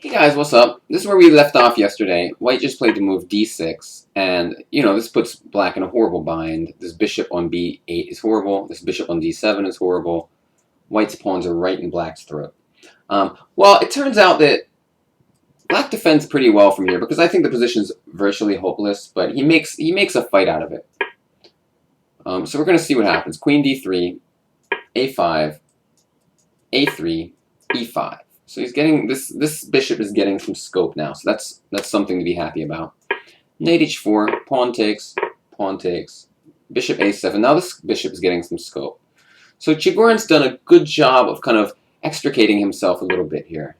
Hey guys, what's up? This is where we left off yesterday. White just played the move d6, and, this puts black in a horrible bind. This bishop on b8 is horrible. This bishop on d7 is horrible. White's pawns are right in black's throat. Well, it turns out that black defends pretty well from here, because I think the position's virtually hopeless, but he makes a fight out of it. So we're going to see what happens. Queen d3, a5, a3, e5. So he's getting this bishop is getting some scope now, so that's something to be happy about. Knight h4, pawn takes, bishop a7. Now this bishop is getting some scope. So Chigorin's done a good job of kind of extricating himself a little bit here.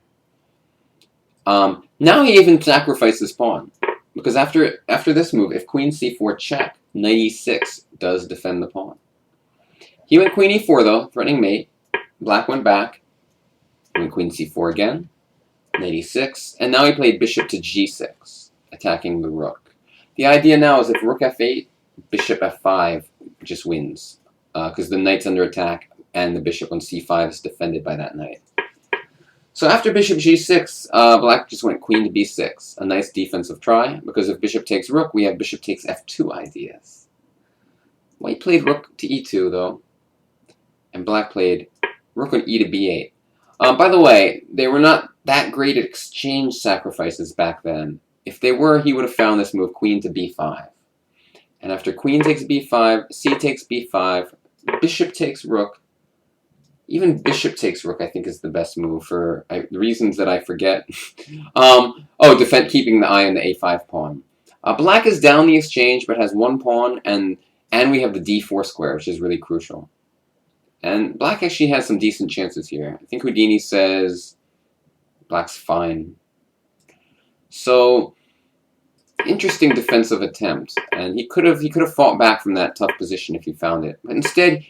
Now he even sacrificed his pawn, because after this move, if queen c4 check, knight e6 does defend the pawn. He went queen e4 though, threatening mate. Black went back. Went queen c4 again, knight e6, and now he played bishop to g6, attacking the rook. The idea now is if rook f8, bishop f5 just wins, because the knight's under attack, and the bishop on c5 is defended by that knight. So after bishop g6, black just went queen to b6, a nice defensive try, because if bishop takes rook, we have bishop takes f2 ideas. White played rook to e2, though, and black played rook on e to b8. By the way, they were not that great at exchange sacrifices back then. If they were, he would have found this move, queen to b5. And after queen takes b5, c takes b5, bishop takes rook. Even bishop takes rook, I think, is the best move for reasons that I forget. Keeping the eye on the a5 pawn. Black is down the exchange, but has one pawn, and we have the d4 square, which is really crucial. And black actually has some decent chances here. I think Houdini says black's fine. So, interesting defensive attempt. And he could have fought back from that tough position if he found it. But instead,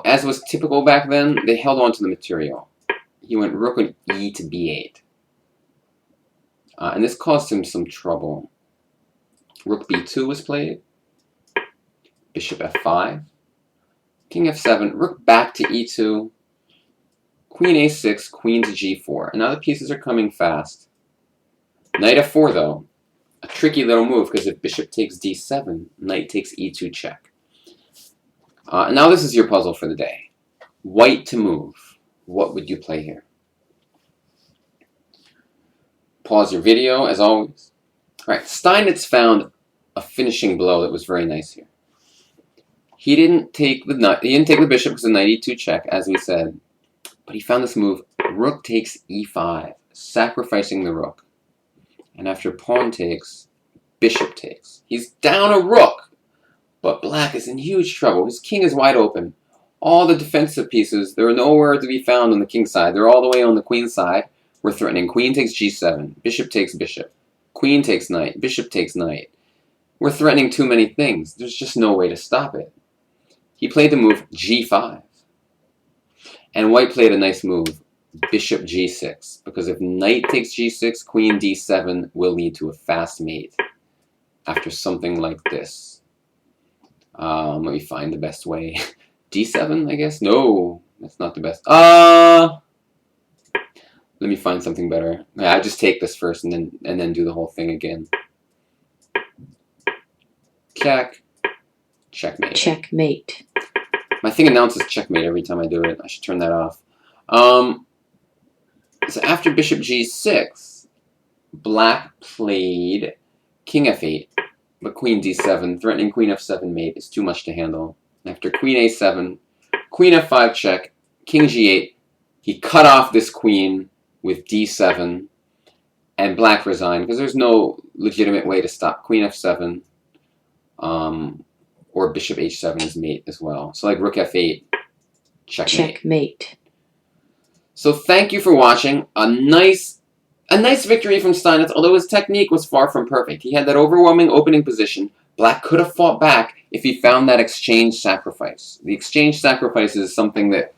as was typical back then, they held on to the material. He went rook on e to b8. And this caused him some trouble. Rook b2 was played. Bishop f5. King f7, rook back to e2, queen a6, queen to g4. And now the pieces are coming fast. Knight f4, though. A tricky little move, because if bishop takes d7, knight takes e2 check. And now this is your puzzle for the day. White to move. What would you play here? Pause your video, as always. Alright, Steinitz found a finishing blow that was very nice here. He didn't take the bishop because the knight e2 check, as we said. But he found this move, rook takes e5, sacrificing the rook. And after pawn takes, bishop takes. He's down a rook, but black is in huge trouble. His king is wide open. All the defensive pieces, they're nowhere to be found on the king side. They're all the way on the queen side. We're threatening queen takes g7, bishop takes bishop, queen takes knight, bishop takes knight. We're threatening too many things. There's just no way to stop it. He played the move g5. And white played a nice move, bishop g6. Because if knight takes g6, queen d7 will lead to a fast mate. After something like this. Let me find the best way. d7, I guess? No, that's not the best. Let me find something better. I just take this first and then do the whole thing again. Check. Checkmate. Checkmate. My thing announces checkmate every time I do it. I should turn that off. So after bishop g6, black played king f8, but queen d7, threatening queen f7 mate is too much to handle. After queen a7, queen f5 check, king g8, he cut off this queen with d7, and black resigned, because there's no legitimate way to stop queen f7. Or bishop h7 is mate as well. So like rook f8, checkmate. Checkmate. So thank you for watching. A nice victory from Steinitz, although his technique was far from perfect. He had that overwhelming opening position. Black could have fought back if he found that exchange sacrifice. The exchange sacrifice is something that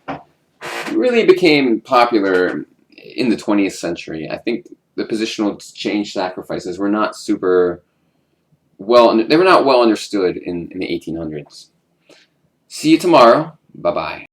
really became popular in the 20th century. I think the positional exchange sacrifices were not well understood in the 1800s. See you tomorrow. Bye-bye.